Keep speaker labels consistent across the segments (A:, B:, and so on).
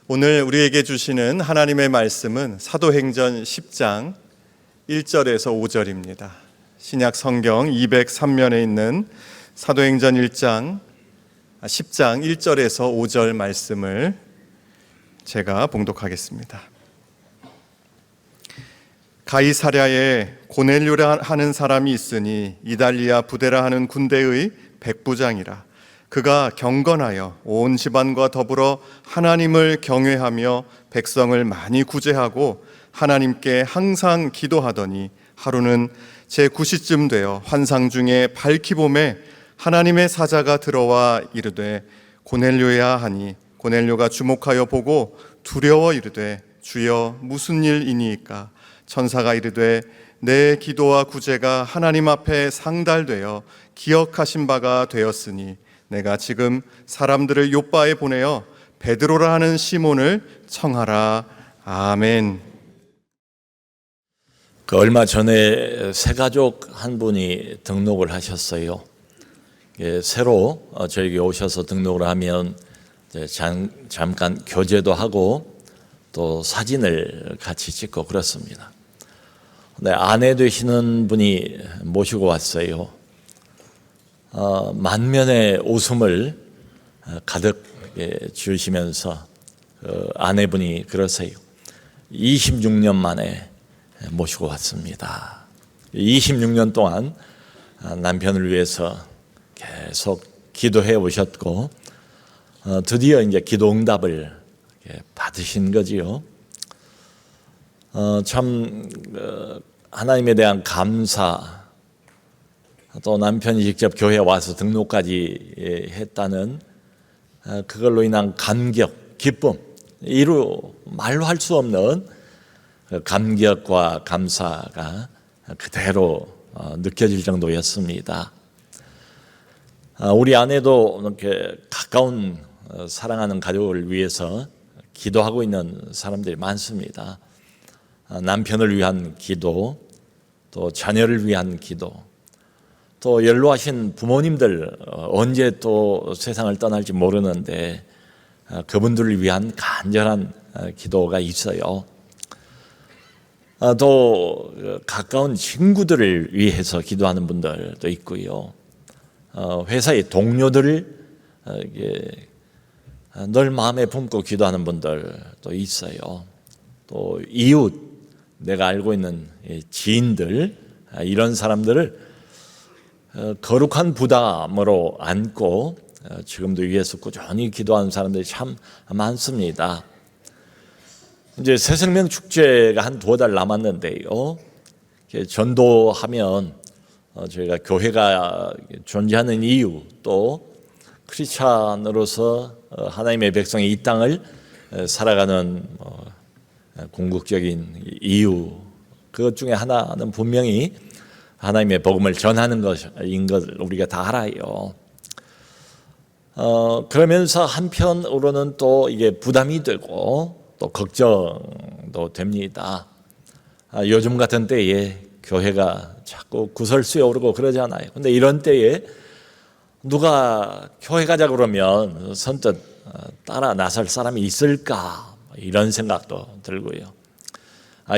A: 오늘 우리에게 주시는 하나님의 말씀은 사도행전 10장 1절에서 5절입니다. 신약 성경 203면에 있는 사도행전 10장 1절에서 5절 말씀을 제가 봉독하겠습니다. 가이사랴에 고넬료라 하는 사람이 있으니 이달리아 부데라 하는 군대의 백부장이라. 그가 경건하여 온 집안과 더불어 하나님을 경외하며 백성을 많이 구제하고 하나님께 항상 기도하더니 하루는 제9시쯤 되어 환상 중에 밝히 봄에 하나님의 사자가 들어와 이르되 고넬료야 하니 고넬료가 주목하여 보고 두려워 이르되 주여 무슨 일이니이까. 천사가 이르되 내 기도와 구제가 하나님 앞에 상달되어 기억하신 바가 되었으니 내가 지금 사람들을 요바에 보내어 베드로라 하는 시몬을 청하라. 아멘.
B: 얼마 전에 새가족 한 분이 등록을 하셨어요. 새로 저에게 오셔서 등록을 하면 잠깐 교제도 하고 또 사진을 같이 찍고 그렇습니다. 아내 되시는 분이 모시고 왔어요. 만면의 웃음을 가득 지으시면서 아내분이 그러세요. 26년 만에 모시고 왔습니다. 26년 동안 남편을 위해서 계속 기도해 오셨고 드디어 이제 기도 응답을 받으신 거지요. 참 하나님에 대한 감사, 또 남편이 직접 교회에 와서 등록까지 했다는 그걸로 인한 감격, 기쁨, 말로 할 수 없는 감격과 감사가 그대로 느껴질 정도였습니다. 우리 아내도 이렇게 가까운 사랑하는 가족을 위해서 기도하고 있는 사람들이 많습니다. 남편을 위한 기도, 또 자녀를 위한 기도, 또 연로하신 부모님들 언제 또 세상을 떠날지 모르는데 그분들을 위한 간절한 기도가 있어요. 또 가까운 친구들을 위해서 기도하는 분들도 있고요. 회사의 동료들을 늘 마음에 품고 기도하는 분들도 있어요. 또 이웃, 내가 알고 있는 지인들, 이런 사람들을 거룩한 부담으로 안고 지금도 위해서 꾸준히 기도하는 사람들이 참 많습니다. 이제 새생명 축제가 한 2달 남았는데요. 전도하면 저희가 교회가 존재하는 이유, 또 크리스찬으로서 하나님의 백성이 이 땅을 살아가는 궁극적인 이유, 그것 중에 하나는 분명히 하나님의 복음을 전하는 것인 걸 우리가 다 알아요. 그러면서 한편으로는 또 이게 부담이 되고 또 걱정도 됩니다. 요즘 같은 때에 교회가 자꾸 구설수에 오르고 그러잖아요. 근데 이런 때에 누가 교회 가자 그러면 선뜻 따라 나설 사람이 있을까? 이런 생각도 들고요.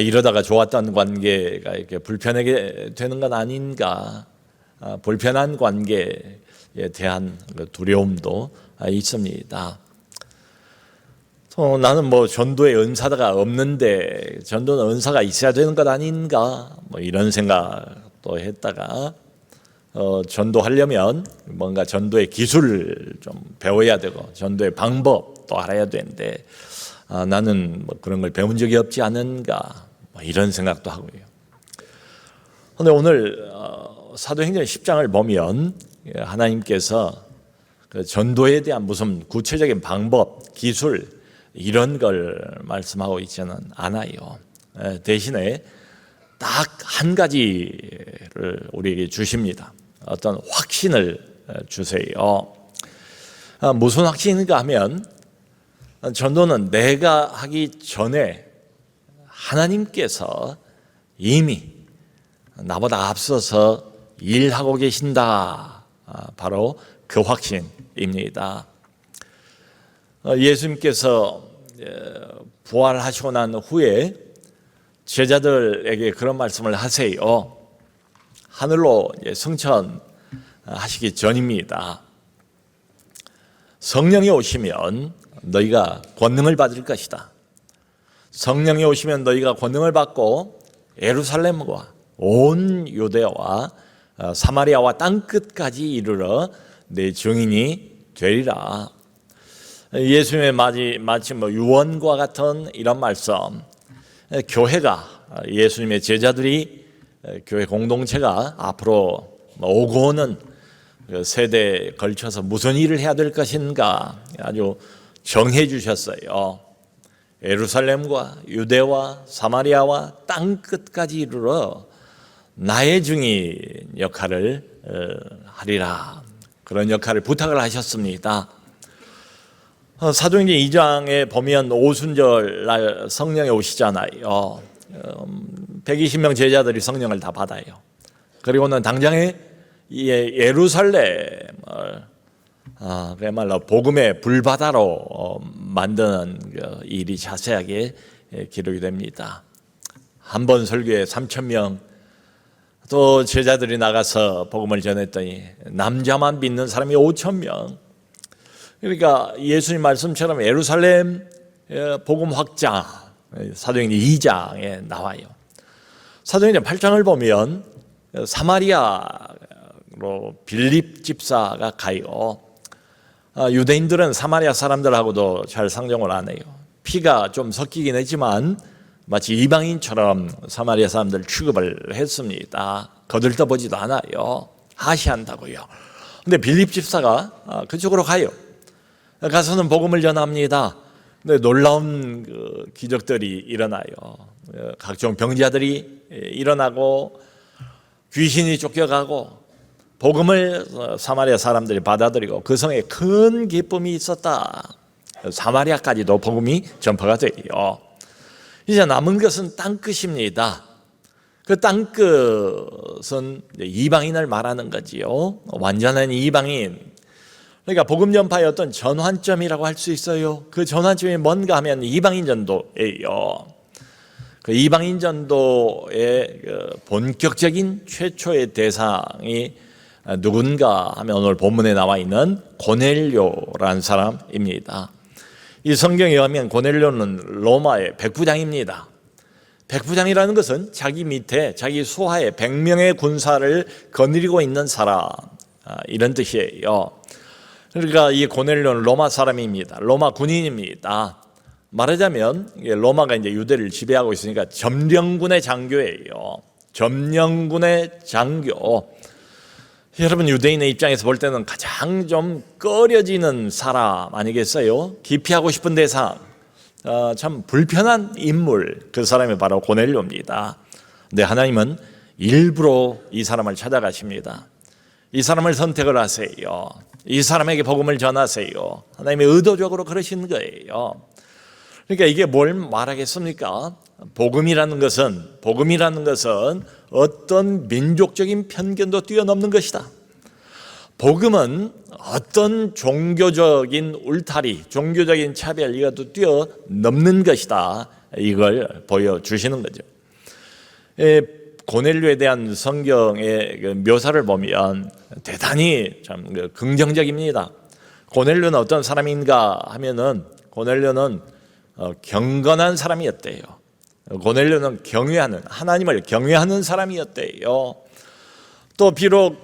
B: 이러다가 좋았던 관계가 이렇게 불편하게 되는 건 아닌가? 불편한 관계에 대한 두려움도 있습니다. 또 나는 전도의 은사가 없는데 전도는 은사가 있어야 되는 것 아닌가? 이런 생각도 했다가 전도하려면 뭔가 전도의 기술을 좀 배워야 되고 전도의 방법도 알아야 되는데 나는 그런 걸 배운 적이 없지 않은가, 이런 생각도 하고요. 그런데 오늘 사도행전 10장을 보면 하나님께서 전도에 대한 무슨 구체적인 방법, 기술 이런 걸 말씀하고 있지는 않아요. 대신에 딱 한 가지를 우리에게 주십니다. 어떤 확신을 주세요. 무슨 확신인가 하면 전도는 내가 하기 전에 하나님께서 이미 나보다 앞서서 일하고 계신다. 바로 그 확신입니다. 예수님께서 부활하시고 난 후에 제자들에게 그런 말씀을 하세요. 하늘로 승천하시기 전입니다. 성령이 오시면 너희가 권능을 받을 것이다. 성령이 오시면 너희가 권능을 받고 예루살렘과 온 유대와 사마리아와 땅끝까지 이르러 내 증인이 되리라. 예수님의 마치 유언과 같은 이런 말씀, 교회가, 예수님의 제자들이, 교회 공동체가 앞으로 오고 오는 세대에 걸쳐서 무슨 일을 해야 될 것인가 아주 정해 주셨어요. 예루살렘과 유대와 사마리아와 땅끝까지 이르러 나의 증인 역할을 하리라. 그런 역할을 부탁을 하셨습니다. 사도행전 2장에 보면 오순절 날 성령이 오시잖아요. 120명 제자들이 성령을 다 받아요. 그리고는 당장에 예루살렘을 그야말로 복음의 불바다로 만드는 일이 자세하게 기록이 됩니다. 한 번 설교에 3,000명, 또 제자들이 나가서 복음을 전했더니 남자만 믿는 사람이 5,000명. 그러니까 예수님 말씀처럼 예루살렘 복음 확장, 사도행전 2장에 나와요. 사도행전 8장을 보면 사마리아로 빌립 집사가 가요. 유대인들은 사마리아 사람들하고도 잘 상종을 안 해요. 피가 좀 섞이긴 했지만 마치 이방인처럼 사마리아 사람들 취급을 했습니다. 거들떠보지도 않아요. 하시한다고요. 근데 빌립 집사가 그쪽으로 가요. 가서는 복음을 전합니다. 근데 놀라운 기적들이 일어나요. 각종 병자들이 일어나고 귀신이 쫓겨가고 복음을 사마리아 사람들이 받아들이고 그 성에 큰 기쁨이 있었다. 사마리아까지도 복음이 전파가 돼요. 이제 남은 것은 땅끝입니다. 그 땅끝은 이방인을 말하는 거지요. 완전한 이방인. 그러니까 복음 전파의 어떤 전환점이라고 할 수 있어요. 그 전환점이 뭔가 하면 이방인 전도예요. 그 이방인 전도의 본격적인 최초의 대상이 누군가 하면 오늘 본문에 나와 있는 고넬료라는 사람입니다. 이 성경에 의하면 고넬료는 로마의 백부장입니다. 백부장이라는 것은 자기 밑에 자기 수하에 100명의 군사를 거느리고 있는 사람, 이런 뜻이에요. 그러니까 이 고넬료는 로마 사람입니다. 로마 군인입니다. 말하자면 로마가 이제 유대를 지배하고 있으니까 점령군의 장교예요. 점령군의 장교. 여러분, 유대인의 입장에서 볼 때는 가장 좀 꺼려지는 사람 아니겠어요? 기피하고 싶은 대상, 참 불편한 인물, 그 사람이 바로 고넬료입니다. 근데 하나님은 일부러 이 사람을 찾아가십니다. 이 사람을 선택을 하세요. 이 사람에게 복음을 전하세요. 하나님의 의도적으로 그러신 거예요. 그러니까 이게 뭘 말하겠습니까? 복음이라는 것은 어떤 민족적인 편견도 뛰어넘는 것이다. 복음은 어떤 종교적인 울타리, 종교적인 차별, 이것도 뛰어넘는 것이다. 이걸 보여주시는 거죠. 고넬료에 대한 성경의 묘사를 보면 대단히 참 긍정적입니다. 고넬료는 어떤 사람인가 하면은 고넬료는 경건한 사람이었대요. 고넬료는 하나님을 경외하는 사람이었대요. 또 비록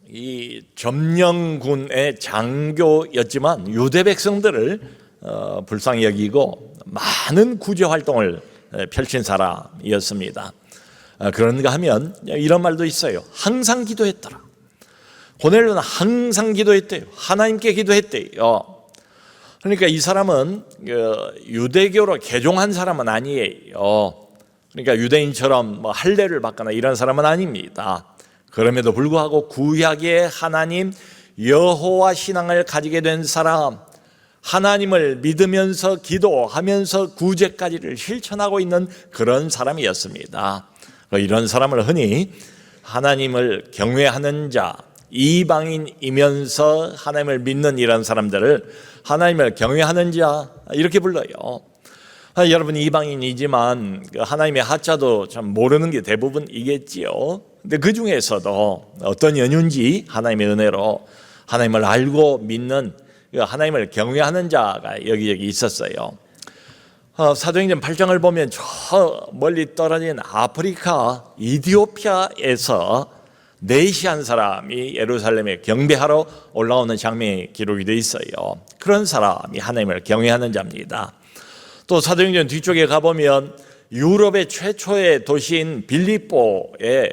B: 이 점령군의 장교였지만 유대 백성들을 불쌍히 여기고 많은 구제 활동을 펼친 사람이었습니다. 그런가 하면 이런 말도 있어요. 항상 기도했더라. 고넬료는 항상 기도했대요. 하나님께 기도했대요. 그러니까 이 사람은 유대교로 개종한 사람은 아니에요. 그러니까 유대인처럼 할례를 받거나 이런 사람은 아닙니다. 그럼에도 불구하고 구약의 하나님 여호와 신앙을 가지게 된 사람, 하나님을 믿으면서 기도하면서 구제까지를 실천하고 있는 그런 사람이었습니다. 이런 사람을 흔히 하나님을 경외하는 자, 이방인이면서 하나님을 믿는 이런 사람들을 하나님을 경외하는 자 이렇게 불러요. 여러분 이방인이지만 하나님의 하자도 참 모르는 게 대부분이겠지요. 근데 그 중에서도 어떤 연유인지 하나님의 은혜로 하나님을 알고 믿는 하나님을 경외하는 자가 여기저기 있었어요. 사도행전 8장을 보면 저 멀리 떨어진 아프리카 이디오피아에서 네시한 사람이 예루살렘에 경배하러 올라오는 장면이 기록이 되어 있어요. 그런 사람이 하나님을 경외하는 자입니다. 또 사도행전 뒤쪽에 가보면 유럽의 최초의 도시인 빌립보에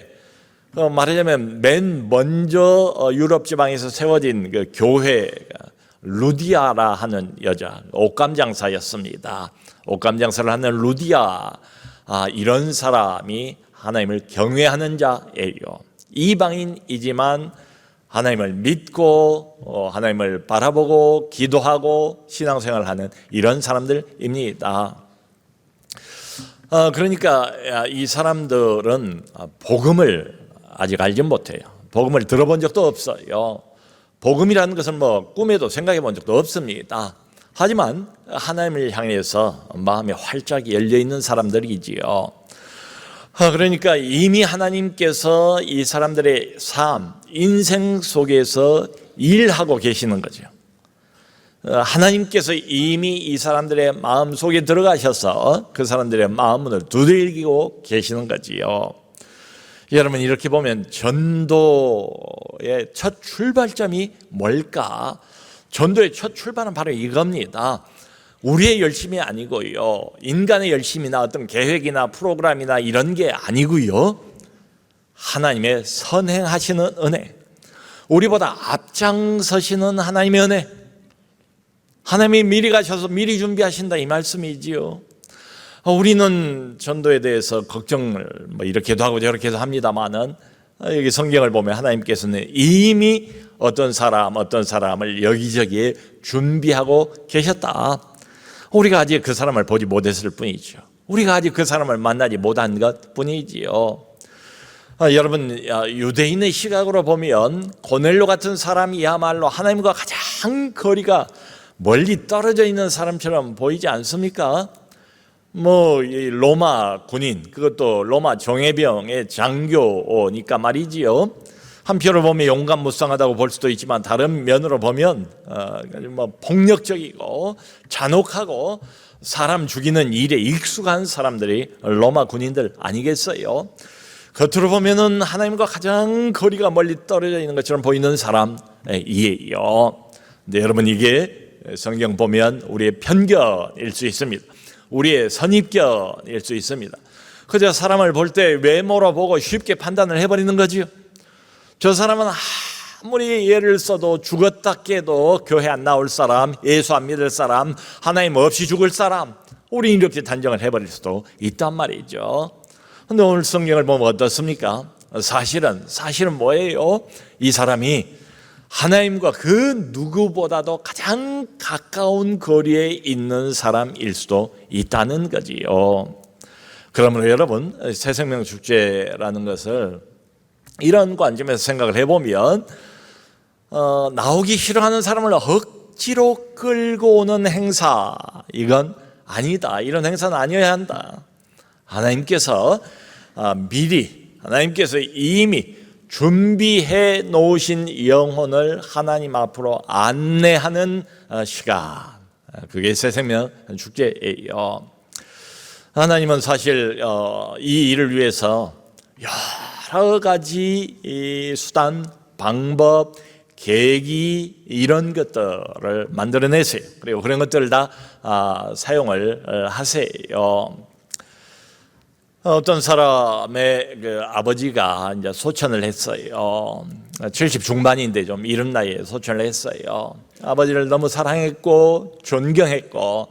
B: 말하자면 맨 먼저 유럽 지방에서 세워진 그 교회가 루디아라 하는 여자, 옷감 장사였습니다. 옷감 장사를 하는 루디아, 이런 사람이 하나님을 경외하는 자예요. 이방인이지만 하나님을 믿고 하나님을 바라보고 기도하고 신앙생활을 하는 이런 사람들입니다. 그러니까 이 사람들은 복음을 아직 알지 못해요. 복음을 들어본 적도 없어요. 복음이라는 것은 꿈에도 생각해 본 적도 없습니다. 하지만 하나님을 향해서 마음이 활짝 열려 있는 사람들이지요. 그러니까 이미 하나님께서 이 사람들의 삶, 인생 속에서 일하고 계시는 거죠. 하나님께서 이미 이 사람들의 마음 속에 들어가셔서 그 사람들의 마음을 두들기고 계시는 거지요. 여러분 이렇게 보면 전도의 첫 출발점이 뭘까? 전도의 첫 출발은 바로 이겁니다. 우리의 열심이 아니고요. 인간의 열심이나 어떤 계획이나 프로그램이나 이런 게 아니고요. 하나님의 선행하시는 은혜. 우리보다 앞장서시는 하나님의 은혜. 하나님이 미리 가셔서 미리 준비하신다 이 말씀이지요. 우리는 전도에 대해서 걱정을 이렇게도 하고 저렇게도 합니다만은 여기 성경을 보면 하나님께서는 이미 어떤 사람을 여기저기에 준비하고 계셨다. 우리가 아직 그 사람을 보지 못했을 뿐이죠. 우리가 아직 그 사람을 만나지 못한 것 뿐이지요. 여러분 유대인의 시각으로 보면 고넬료 같은 사람이야말로 하나님과 가장 거리가 멀리 떨어져 있는 사람처럼 보이지 않습니까? 이 로마 군인, 그것도 로마 정예병의 장교니까 말이지요. 한편으로 보면 용감무쌍하다고 볼 수도 있지만 다른 면으로 보면 폭력적이고 잔혹하고 사람 죽이는 일에 익숙한 사람들이 로마 군인들 아니겠어요? 겉으로 보면은 하나님과 가장 거리가 멀리 떨어져 있는 것처럼 보이는 사람이에요. 근데 여러분 이게 성경 보면 우리의 편견일 수 있습니다. 우리의 선입견일 수 있습니다. 그저 사람을 볼 때 외모로 보고 쉽게 판단을 해버리는 거지요. 저 사람은 아무리 예를 써도 죽었다 깨도 교회 안 나올 사람, 예수 안 믿을 사람, 하나님 없이 죽을 사람, 우리 이렇게 단정을 해버릴 수도 있단 말이죠. 그런데 오늘 성경을 보면 어떻습니까? 사실은 뭐예요? 이 사람이 하나님과 그 누구보다도 가장 가까운 거리에 있는 사람일 수도 있다는 거지요. 그러므로 여러분 새생명 축제라는 것을 이런 관점에서 생각을 해보면 나오기 싫어하는 사람을 억지로 끌고 오는 행사, 이건 아니다. 이런 행사는 아니어야 한다. 하나님께서 이미 준비해 놓으신 영혼을 하나님 앞으로 안내하는 시간, 그게 새생명 축제예요. 하나님은 사실 이 일을 위해서 여러 가지 수단, 방법, 계기 이런 것들을 만들어내세요. 그리고 그런 것들을 다 사용을 하세요. 어떤 사람의 그 아버지가 이제 소천을 했어요. 70 중반인데 좀 이른 나이에 소천을 했어요. 아버지를 너무 사랑했고 존경했고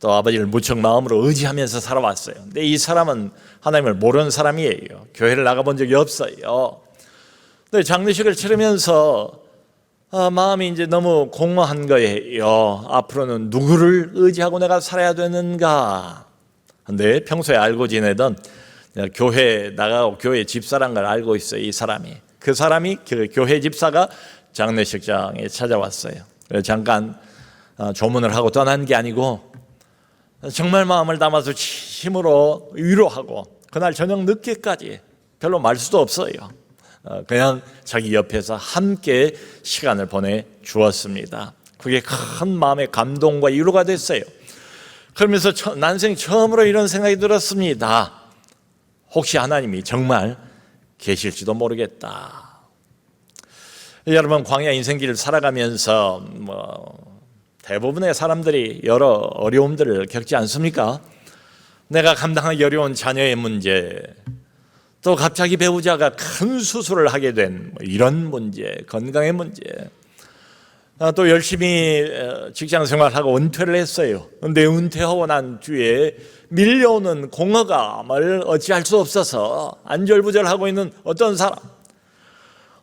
B: 또 아버지를 무척 마음으로 의지하면서 살아왔어요. 근데 이 사람은 하나님을 모르는 사람이에요. 교회를 나가본 적이 없어요. 근데 장례식을 치르면서 마음이 이제 너무 공허한 거예요. 앞으로는 누구를 의지하고 내가 살아야 되는가? 근데 평소에 알고 지내던 교회 나가고 교회 집사란 걸 알고 있어요. 이 사람이. 그 사람이 그 교회 집사가 장례식장에 찾아왔어요. 잠깐 조문을 하고 떠난 게 아니고 정말 마음을 담아서 힘으로 위로하고 그날 저녁 늦게까지 별로 말 수도 없어요. 그냥 자기 옆에서 함께 시간을 보내주었습니다. 그게 큰 마음의 감동과 위로가 됐어요. 그러면서 난생 처음으로 이런 생각이 들었습니다. 혹시 하나님이 정말 계실지도 모르겠다. 여러분, 광야 인생길을 살아가면서 대부분의 사람들이 여러 어려움들을 겪지 않습니까? 내가 감당하기 어려운 자녀의 문제, 또 갑자기 배우자가 큰 수술을 하게 된 이런 문제, 건강의 문제, 또 열심히 직장 생활하고 은퇴를 했어요. 그런데 은퇴하고 난 뒤에 밀려오는 공허감을 어찌할 수 없어서 안절부절하고 있는 어떤 사람.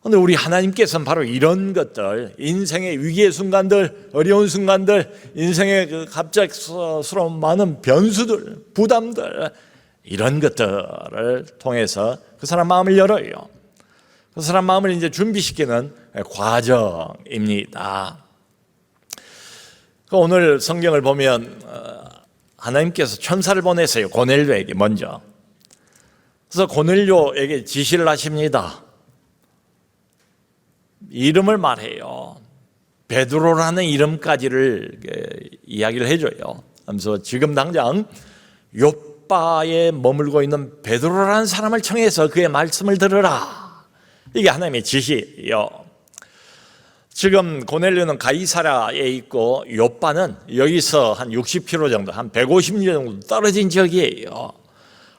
B: 그런데 우리 하나님께서는 바로 이런 것들, 인생의 위기의 순간들, 어려운 순간들, 인생의 그 갑작스러운 많은 변수들, 부담들, 이런 것들을 통해서 그 사람 마음을 열어요. 그 사람 마음을 이제 준비시키는 과정입니다. 오늘 성경을 보면 하나님께서 천사를 보내세요. 고넬료에게 먼저. 그래서 고넬료에게 지시를 하십니다. 이름을 말해요. 베드로라는 이름까지를 이야기를 해줘요. 그래서 지금 당장 욥바에 머물고 있는 베드로라는 사람을 청해서 그의 말씀을 들으라. 이게 하나님의 지시예요. 지금 고넬료는 가이사랴에 있고 욥바는 여기서 한 60km 정도, 한 150리 정도 떨어진 지역이에요.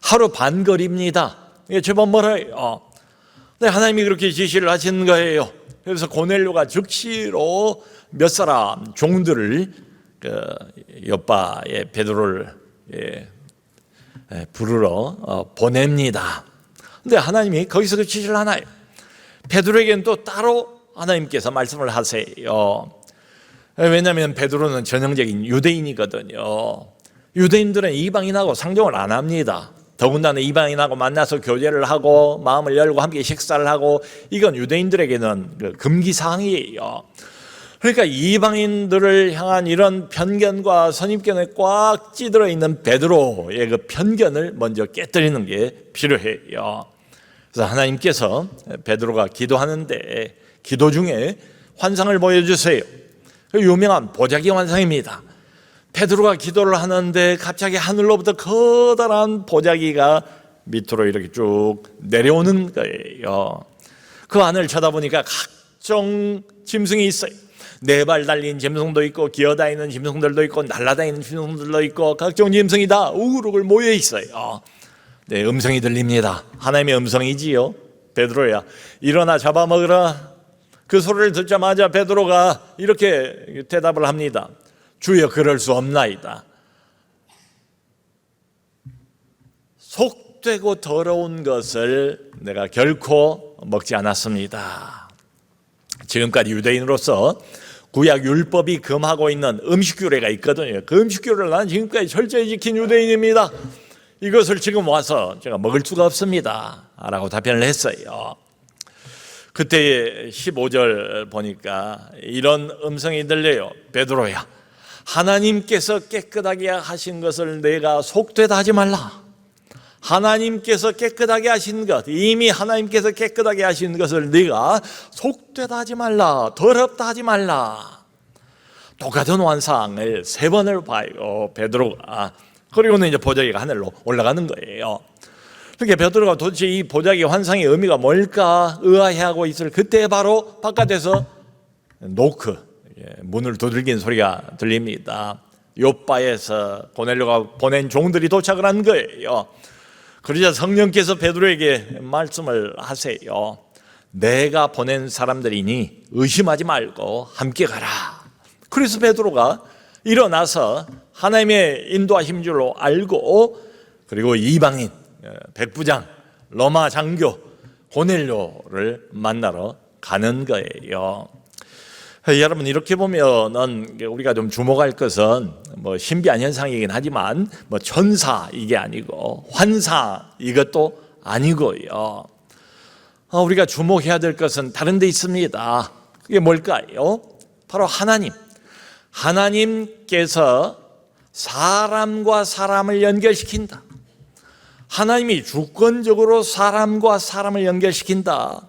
B: 하루 반 거리입니다. 이게 제법 멀어요. 근데 하나님이 그렇게 지시를 하신 거예요. 그래서 고넬료가 즉시로 몇 사람 종들을 욥바의 베드로를 부르러 보냅니다. 근데 하나님이 거기서 그 지시를 하나요. 베드로에게는 또 따로 하나님께서 말씀을 하세요. 왜냐하면 베드로는 전형적인 유대인이거든요. 유대인들은 이방인하고 상종을 안 합니다. 더군다나 이방인하고 만나서 교제를 하고 마음을 열고 함께 식사를 하고, 이건 유대인들에게는 금기사항이에요. 그러니까 이방인들을 향한 이런 편견과 선입견에 꽉 찌들어 있는 베드로의 그 편견을 먼저 깨뜨리는 게 필요해요. 그래서 하나님께서 베드로가 기도하는데 기도 중에 환상을 보여주세요. 유명한 보자기 환상입니다. 베드로가 기도를 하는데 갑자기 하늘로부터 커다란 보자기가 밑으로 이렇게 쭉 내려오는 거예요. 그 안을 쳐다보니까 각종 짐승이 있어요. 네 발 달린 짐승도 있고 기어다니는 짐승들도 있고 날아다니는 짐승들도 있고 각종 짐승이 다 우글우글 모여 있어요. 네, 음성이 들립니다. 하나님의 음성이지요. 베드로야, 일어나 잡아먹으라. 그 소리를 듣자마자 베드로가 이렇게 대답을 합니다. 주여, 그럴 수 없나이다. 속되고 더러운 것을 내가 결코 먹지 않았습니다. 지금까지 유대인으로서 구약 율법이 금하고 있는 음식규례가 있거든요. 그 음식규례를 나는 지금까지 철저히 지킨 유대인입니다. 이것을 지금 와서 제가 먹을 수가 없습니다 라고 답변을 했어요. 그때 15절 보니까 이런 음성이 들려요. 베드로야, 하나님께서 깨끗하게 하신 것을 내가 속되다 하지 말라. 하나님께서 깨끗하게 하신 것, 이미 하나님께서 깨끗하게 하신 것을 네가 속되다 하지 말라, 더럽다 하지 말라. 똑같은 환상을 3번을 봐요, 베드로가. 그리고는 이제 보자기가 하늘로 올라가는 거예요. 그렇게 베드로가 도대체 이 보자기 환상의 의미가 뭘까 의아해하고 있을 그때 바로 바깥에서 노크, 문을 두들긴 소리가 들립니다. 욥바에서 고넬료가 보낸 종들이 도착을 한 거예요. 그러자 성령께서 베드로에게 말씀을 하세요. 내가 보낸 사람들이니 의심하지 말고 함께 가라. 그래서 베드로가 일어나서 하나님의 인도하심 줄로 알고, 그리고 이방인 백부장 로마 장교 고넬료를 만나러 가는 거예요. 여러분, 이렇게 보면은 우리가 좀 주목할 것은 신비한 현상이긴 하지만 천사 이게 아니고 환상 이것도 아니고요. 우리가 주목해야 될 것은 다른 데 있습니다. 그게 뭘까요? 바로 하나님께서 사람과 사람을 연결시킨다. 하나님이 주권적으로 사람과 사람을 연결시킨다.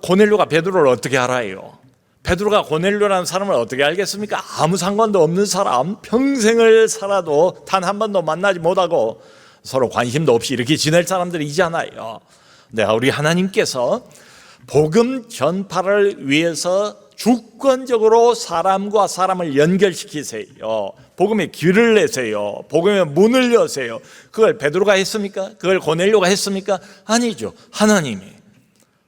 B: 고넬료가 베드로를 어떻게 알아요? 베드로가 고넬료라는 사람을 어떻게 알겠습니까? 아무 상관도 없는 사람, 평생을 살아도 단 한 번도 만나지 못하고 서로 관심도 없이 이렇게 지낼 사람들이잖아요. 우리 하나님께서 복음 전파를 위해서 주권적으로 사람과 사람을 연결시키세요. 복음의 길을 내세요. 복음의 문을 여세요. 그걸 베드로가 했습니까? 그걸 고넬료가 했습니까? 아니죠. 하나님이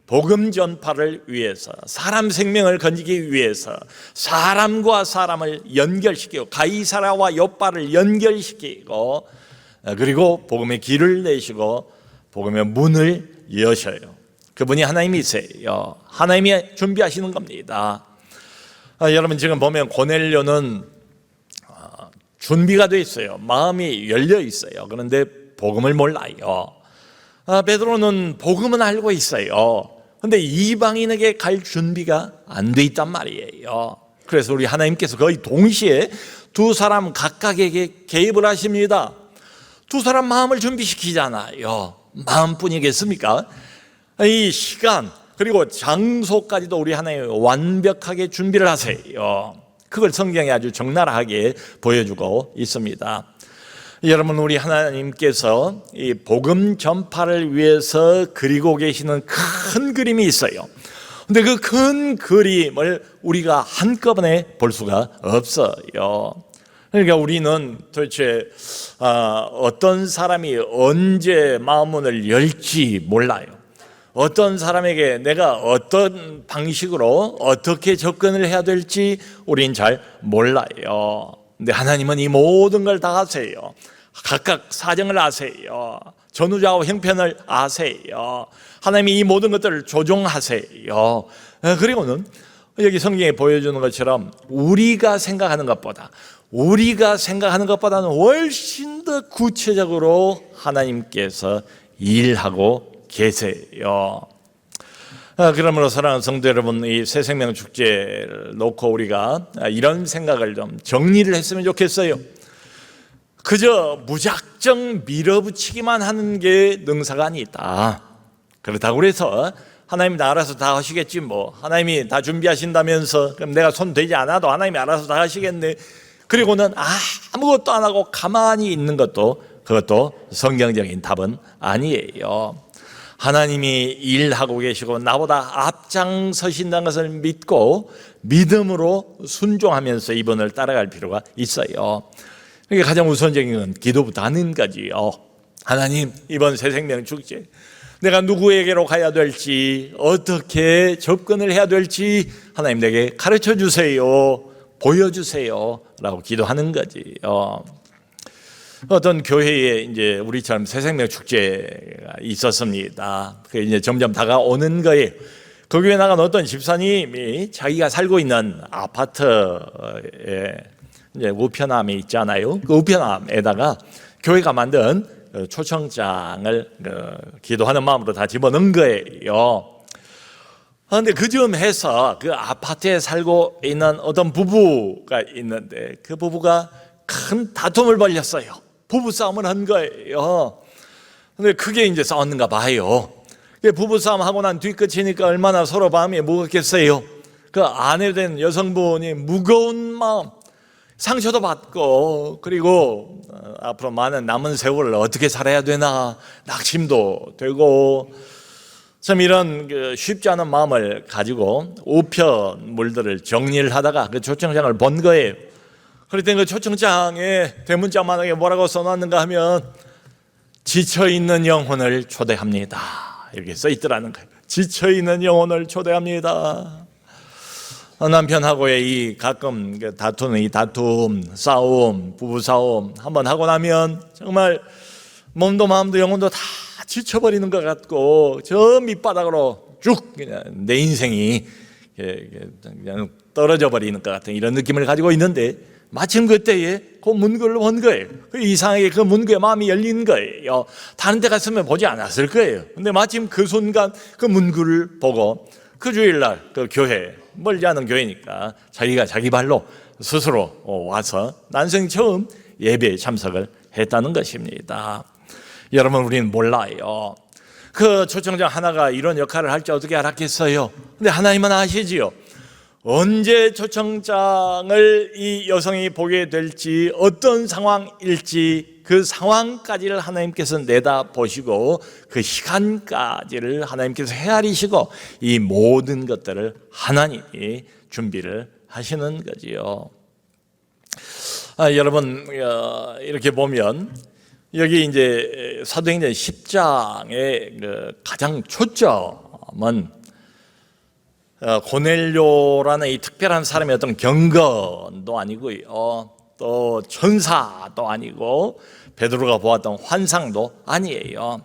B: 복음 전파를 위해서, 사람 생명을 건지기 위해서 사람과 사람을 연결시키고 가이사랴와 욥바를 연결시키고, 그리고 복음의 길을 내시고 복음의 문을 여셔요. 그분이 하나님이세요. 하나님이 준비하시는 겁니다. 여러분, 지금 보면 고넬료는 준비가 되어 있어요. 마음이 열려 있어요. 그런데 복음을 몰라요. 베드로는 복음은 알고 있어요. 그런데 이방인에게 갈 준비가 안 돼 있단 말이에요. 그래서 우리 하나님께서 거의 동시에 두 사람 각각에게 개입을 하십니다. 두 사람 마음을 준비시키잖아요. 마음뿐이겠습니까? 이 시간 그리고 장소까지도 우리 하나님 완벽하게 준비를 하세요. 그걸 성경이 아주 적나라하게 보여주고 있습니다. 여러분, 우리 하나님께서 이 복음 전파를 위해서 그리고 계시는 큰 그림이 있어요. 근데 그 큰 그림을 우리가 한꺼번에 볼 수가 없어요. 그러니까 우리는 도대체 어떤 사람이 언제 마음문을 열지 몰라요. 어떤 사람에게 내가 어떤 방식으로 어떻게 접근을 해야 될지 우린 잘 몰라요. 근데 하나님은 이 모든 걸 다 아세요. 각각 사정을 아세요. 전후좌우 형편을 아세요. 하나님이 이 모든 것들을 조종하세요. 그리고는 여기 성경에 보여주는 것처럼 우리가 생각하는 것보다는 훨씬 더 구체적으로 하나님께서 일하고 계세요. 그러므로 사랑하는 성도 여러분, 이 새생명 축제를 놓고 우리가 이런 생각을 좀 정리를 했으면 좋겠어요. 그저 무작정 밀어붙이기만 하는 게 능사가 아니다. 그렇다고 해서 하나님이 다 알아서 다 하시겠지 뭐. 하나님이 다 준비하신다면서 그럼 내가 손 대지 않아도 하나님이 알아서 다 하시겠네. 그리고는 아무것도 안 하고 가만히 있는 것도 그것도 성경적인 답은 아니에요. 하나님이 일하고 계시고 나보다 앞장서신다는 것을 믿고 믿음으로 순종하면서 이분을 따라갈 필요가 있어요. 그러니까 가장 우선적인 건 기도부터 하는 거지요. 하나님, 이번 새생명 축제 내가 누구에게로 가야 될지, 어떻게 접근을 해야 될지 하나님 내게 가르쳐 주세요, 보여주세요 라고 기도하는 거지요. 어떤 교회에 이제 우리처럼 새생명 축제가 있었습니다. 그게 이제 점점 다가오는 거예요. 그 교회에 나간 어떤 집사님이 자기가 살고 있는 아파트에 이제 우편함이 있잖아요. 그 우편함에다가 교회가 만든 초청장을 기도하는 마음으로 다 집어넣은 거예요. 그런데 그 즈음해서 그 아파트에 살고 있는 어떤 부부가 있는데 그 부부가 큰 다툼을 벌였어요. 부부싸움을 한 거예요. 근데 크게 이제 싸웠는가 봐요. 부부싸움 하고 난 뒤끝이니까 얼마나 서로 마음이 무겁겠어요. 그 아내 된 여성분이 무거운 마음, 상처도 받고, 그리고 앞으로 많은 남은 세월을 어떻게 살아야 되나 낙심도 되고, 참 이런 쉽지 않은 마음을 가지고 우편물들을 정리를 하다가 그 초청장을 본 거예요. 그랬더니 그 초청장에 대문짝만하게 뭐라고 써놨는가 하면 지쳐있는 영혼을 초대합니다 이렇게 써있더라는 거예요. 지쳐있는 영혼을 초대합니다. 남편하고의 이 가끔 다투는 이 다툼, 싸움, 부부싸움 한번 하고 나면 정말 몸도 마음도 영혼도 다 지쳐버리는 것 같고 저 밑바닥으로 쭉 그냥 내 인생이 그냥 떨어져 버리는 것 같은 이런 느낌을 가지고 있는데 마침 그때에 그 문구를 본 거예요. 이상하게 그 문구에 마음이 열린 거예요. 다른 데 갔으면 보지 않았을 거예요. 근데 마침 그 순간 그 문구를 보고 그 주일날 그 교회, 멀지 않은 교회니까 자기가 자기 발로 스스로 와서 난생 처음 예배에 참석을 했다는 것입니다. 여러분, 우리는 몰라요. 그 초청장 하나가 이런 역할을 할지 어떻게 알았겠어요? 근데 하나님은 아시지요. 언제 초청장을 이 여성이 보게 될지, 어떤 상황일지 그 상황까지를 하나님께서 내다보시고 그 시간까지를 하나님께서 헤아리시고 이 모든 것들을 하나님이 준비를 하시는 거지요. 여러분, 이렇게 보면 여기 이제 사도행전 10장의 그 가장 초점은 고넬료라는 이 특별한 사람의 어떤 경건도 아니고요, 또 천사도 아니고 베드로가 보았던 환상도 아니에요.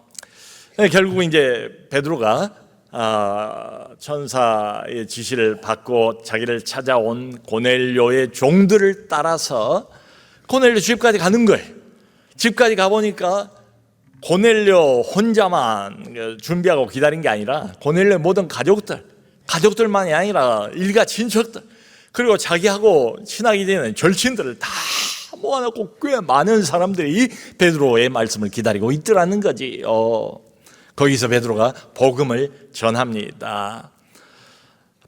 B: 결국 이제 베드로가 천사의 지시를 받고 자기를 찾아온 고넬료의 종들을 따라서 고넬료 집까지 가는 거예요. 집까지 가보니까 고넬료 혼자만 준비하고 기다린 게 아니라 고넬료의 모든 가족들만이 아니라 일가 친척들, 그리고 자기하고 친하게 되는 절친들을 다 모아놓고 꽤 많은 사람들이 베드로의 말씀을 기다리고 있더라는 거지요. 거기서 베드로가 복음을 전합니다.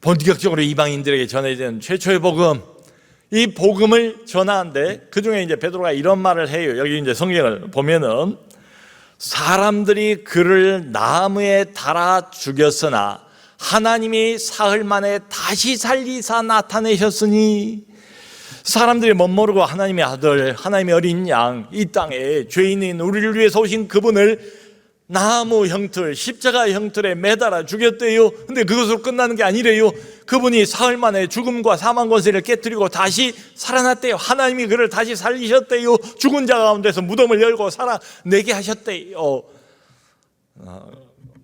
B: 본격적으로 이방인들에게 전해지는 최초의 복음, 이 복음을 전하는데 그 중에 이제 베드로가 이런 말을 해요. 여기 이제 성경을 보면은 사람들이 그를 나무에 달아 죽였으나 하나님이 사흘 만에 다시 살리사 나타내셨으니, 사람들이 멋모르고 하나님의 아들, 하나님의 어린 양, 이 땅에 죄인인 우리를 위해서 오신 그분을 나무 형틀, 십자가 형틀에 매달아 죽였대요. 근데 그것으로 끝나는 게 아니래요. 그분이 사흘 만에 죽음과 사망 권세를 깨뜨리고 다시 살아났대요. 하나님이 그를 다시 살리셨대요. 죽은 자 가운데서 무덤을 열고 살아내게 하셨대요.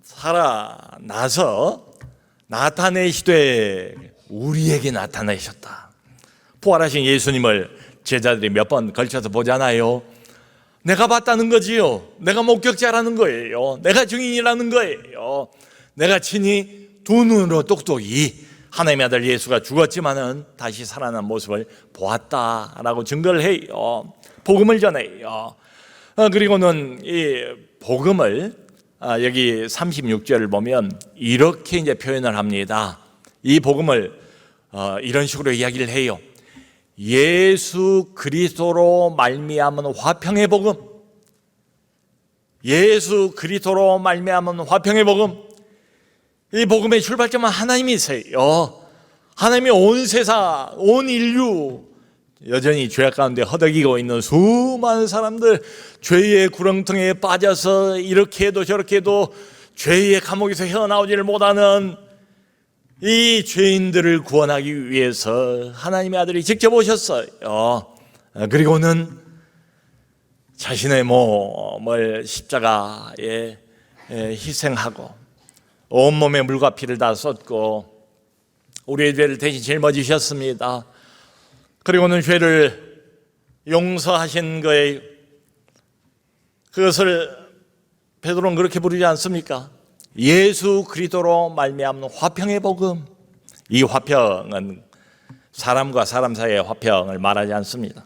B: 살아나서 나타내시되 우리에게 나타내셨다. 부활하신 예수님을 제자들이 몇 번 걸쳐서 보잖아요. 내가 봤다는 거지요. 내가 목격자라는 거예요. 내가 증인이라는 거예요. 내가 친히 두 눈으로 똑똑히 하나님의 아들 예수가 죽었지만은 다시 살아난 모습을 보았다라고 증거를 해요. 복음을 전해요. 그리고는 이 복음을 여기 36절을 보면 이렇게 이제 표현을 합니다. 이 복음을 이런 식으로 이야기를 해요. 예수 그리스도로 말미암은 화평의 복음. 예수 그리스도로 말미암은 화평의 복음. 이 복음의 출발점은 하나님이세요. 하나님이 온 세상, 온 인류, 여전히 죄악 가운데 허덕이고 있는 수많은 사람들, 죄의 구렁텅이에 빠져서 이렇게 해도 저렇게 해도 죄의 감옥에서 헤어나오지를 못하는 이 죄인들을 구원하기 위해서 하나님의 아들이 직접 오셨어요. 그리고는 자신의 몸을 십자가에 희생하고 온몸에 물과 피를 다 쏟고 우리의 죄를 대신 짊어지셨습니다. 그리고는 죄를 용서하신 거예요. 그것을 베드로는 그렇게 부르지 않습니까? 예수 그리스도로 말미암는 화평의 복음. 이 화평은 사람과 사람 사이의 화평을 말하지 않습니다.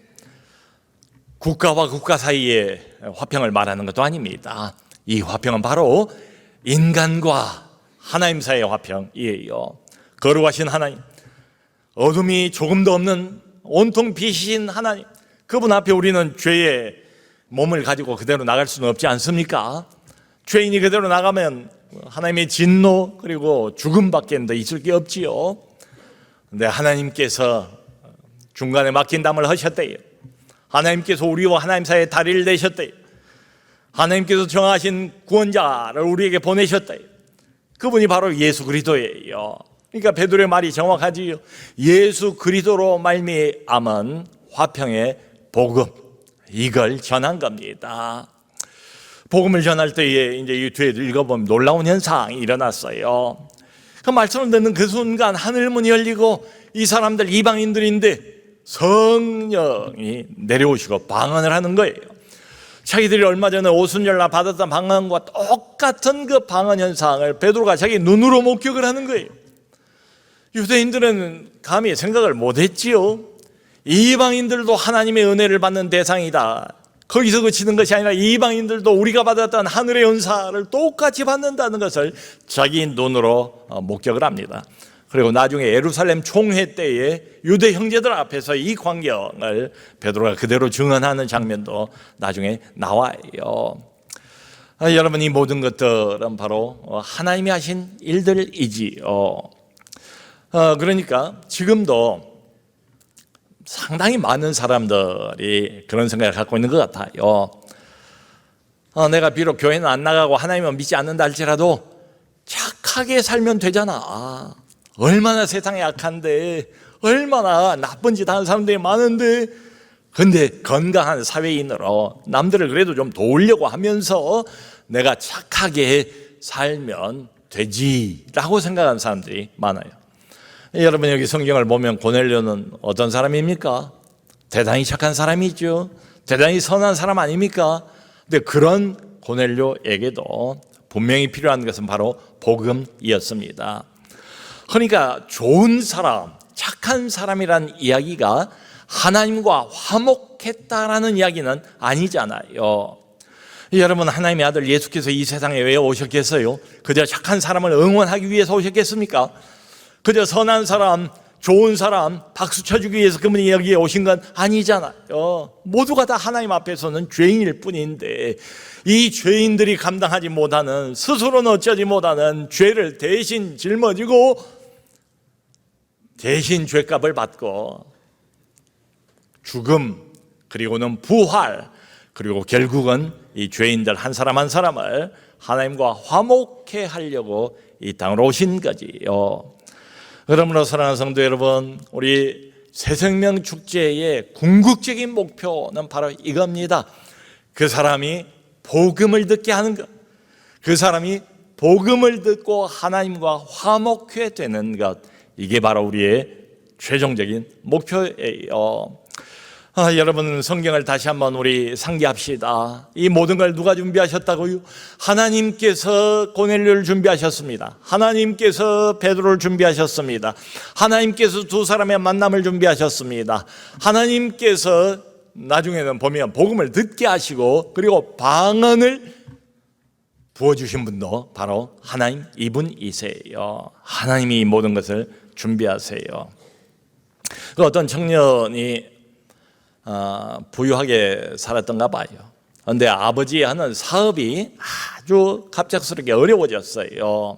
B: 국가와 국가 사이의 화평을 말하는 것도 아닙니다. 이 화평은 바로 인간과 하나님 사이의 화평이에요. 거룩하신 하나님, 어둠이 조금도 없는 온통 빛이신 하나님, 그분 앞에 우리는 죄의 몸을 가지고 그대로 나갈 수는 없지 않습니까? 죄인이 그대로 나가면 하나님의 진노 그리고 죽음밖에 더 있을 게 없지요. 근데 하나님께서 중간에 막힌 담을 하셨대요. 하나님께서 우리와 하나님 사이에 다리를 내셨대요. 하나님께서 정하신 구원자를 우리에게 보내셨대요. 그분이 바로 예수 그리스도예요. 그러니까 베드로의 말이 정확하지요. 예수 그리스도로 말미암은 화평의 복음, 이걸 전한 겁니다. 복음을 전할 때에 이제 이 뒤에 읽어보면 놀라운 현상이 일어났어요. 그 말씀을 듣는 그 순간 하늘문이 열리고 이 사람들 이방인들인데 성령이 내려오시고 방언을 하는 거예요. 자기들이 얼마 전에 오순절날 받았던 방언과 똑같은 그 방언 현상을 베드로가 자기 눈으로 목격을 하는 거예요. 유대인들은 감히 생각을 못했지요. 이방인들도 하나님의 은혜를 받는 대상이다. 거기서 그치는 것이 아니라 이방인들도 우리가 받았던 하늘의 은사를 똑같이 받는다는 것을 자기 눈으로 목격을 합니다. 그리고 나중에 예루살렘 총회 때에 유대 형제들 앞에서 이 광경을 베드로가 그대로 증언하는 장면도 나중에 나와요. 여러분, 이 모든 것들은 바로 하나님이 하신 일들이지요. 그러니까 지금도 상당히 많은 사람들이 그런 생각을 갖고 있는 것 같아요. 내가 비록 교회는 안 나가고 하나님은 믿지 않는다 할지라도 착하게 살면 되잖아. 얼마나 세상이 악한데, 얼마나 나쁜 짓 하는 사람들이 많은데, 근데 건강한 사회인으로 남들을 그래도 좀 도우려고 하면서 내가 착하게 살면 되지라고 생각하는 사람들이 많아요. 여러분, 여기 성경을 보면 고넬료는 어떤 사람입니까? 대단히 착한 사람이죠. 대단히 선한 사람 아닙니까? 근데 그런 고넬료에게도 분명히 필요한 것은 바로 복음이었습니다. 그러니까 좋은 사람, 착한 사람이란 이야기가 하나님과 화목했다라는 이야기는 아니잖아요. 여러분, 하나님의 아들 예수께서 이 세상에 왜 오셨겠어요? 그저 착한 사람을 응원하기 위해서 오셨겠습니까? 그저 선한 사람, 좋은 사람 박수 쳐주기 위해서 그분이 여기에 오신 건 아니잖아요. 모두가 다 하나님 앞에서는 죄인일 뿐인데 이 죄인들이 감당하지 못하는, 스스로는 어쩌지 못하는 죄를 대신 짊어지고 대신 죄값을 받고 죽음, 그리고는 부활, 그리고 결국은 이 죄인들 한 사람 한 사람을 하나님과 화목해 하려고 이 땅으로 오신 거지요. 그러므로 사랑하는 성도 여러분, 우리 새생명 축제의 궁극적인 목표는 바로 이겁니다. 그 사람이 복음을 듣게 하는 것, 그 사람이 복음을 듣고 하나님과 화목해 되는 것, 이게 바로 우리의 최종적인 목표예요. 여러분, 성경을 다시 한번 우리 상기합시다. 이 모든 걸 누가 준비하셨다고요? 하나님께서 고넬료를 준비하셨습니다. 하나님께서 베드로를 준비하셨습니다. 하나님께서 두 사람의 만남을 준비하셨습니다. 하나님께서 나중에는 보면 복음을 듣게 하시고 그리고 방언을 부어주신 분도 바로 하나님 이분이세요. 하나님이 이 모든 것을 준비하세요. 어떤 청년이 부유하게 살았던가 봐요. 그런데 아버지 하는 사업이 아주 갑작스럽게 어려워졌어요.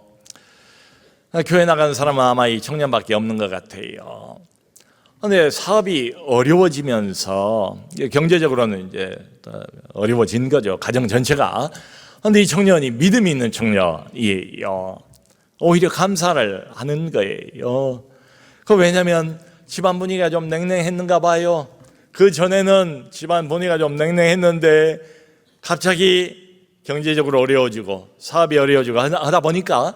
B: 교회 나가는 사람은 아마 이 청년밖에 없는 것 같아요. 그런데 사업이 어려워지면서 경제적으로는 이제 어려워진 거죠. 가정 전체가. 그런데 이 청년이 믿음이 있는 청년이에요. 오히려 감사를 하는 거예요. 왜냐하면 집안 분위기가 좀 냉랭했는가 봐요. 그 전에는 집안 분위기가 좀 냉랭했는데 갑자기 경제적으로 어려워지고 사업이 어려워지고 하다 보니까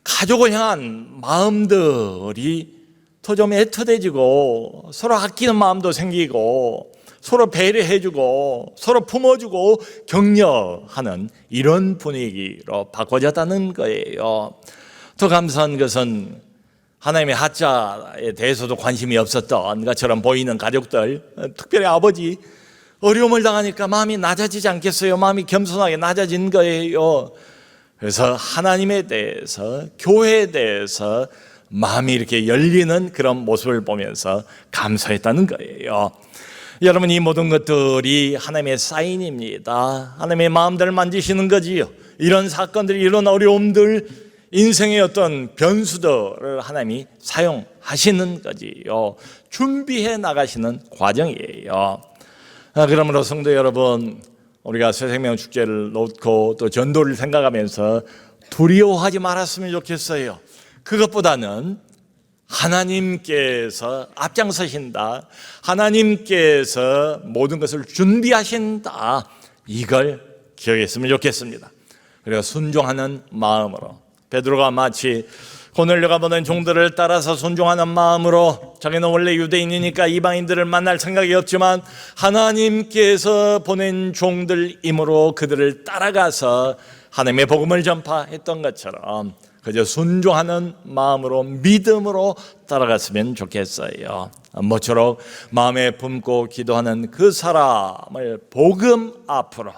B: 가족을 향한 마음들이 더 좀 애틋해지고 서로 아끼는 마음도 생기고 서로 배려해주고 서로 품어주고 격려하는 이런 분위기로 바꿔졌다는 거예요. 더 감사한 것은 하나님의 하자에 대해서도 관심이 없었던 것처럼 보이는 가족들, 특별히 아버지, 어려움을 당하니까 마음이 낮아지지 않겠어요? 마음이 겸손하게 낮아진 거예요. 그래서 하나님에 대해서, 교회에 대해서 마음이 이렇게 열리는 그런 모습을 보면서 감사했다는 거예요. 여러분, 이 모든 것들이 하나님의 사인입니다. 하나님의 마음들을 만지시는 거지요. 이런 사건들, 이런 어려움들, 인생의 어떤 변수들을 하나님이 사용하시는 거지요. 준비해 나가시는 과정이에요. 그러므로 성도 여러분, 우리가 새생명 축제를 놓고 또 전도를 생각하면서 두려워하지 말았으면 좋겠어요. 그것보다는 하나님께서 앞장서신다, 하나님께서 모든 것을 준비하신다, 이걸 기억했으면 좋겠습니다. 그리고 순종하는 마음으로, 베드로가 마치 고넬료가 보낸 종들을 따라서 순종하는 마음으로 자기는 원래 유대인이니까 이방인들을 만날 생각이 없지만 하나님께서 보낸 종들이므로 그들을 따라가서 하나님의 복음을 전파했던 것처럼 그저 순종하는 마음으로 믿음으로 따라갔으면 좋겠어요. 모쪼록 마음에 품고 기도하는 그 사람을 복음 앞으로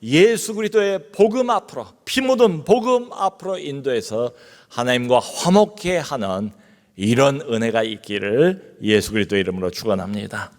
B: 예수 그리스도의 복음 앞으로 피 묻은 복음 앞으로 인도해서 하나님과 화목해 하는 이런 은혜가 있기를 예수 그리스도의 이름으로 축원합니다.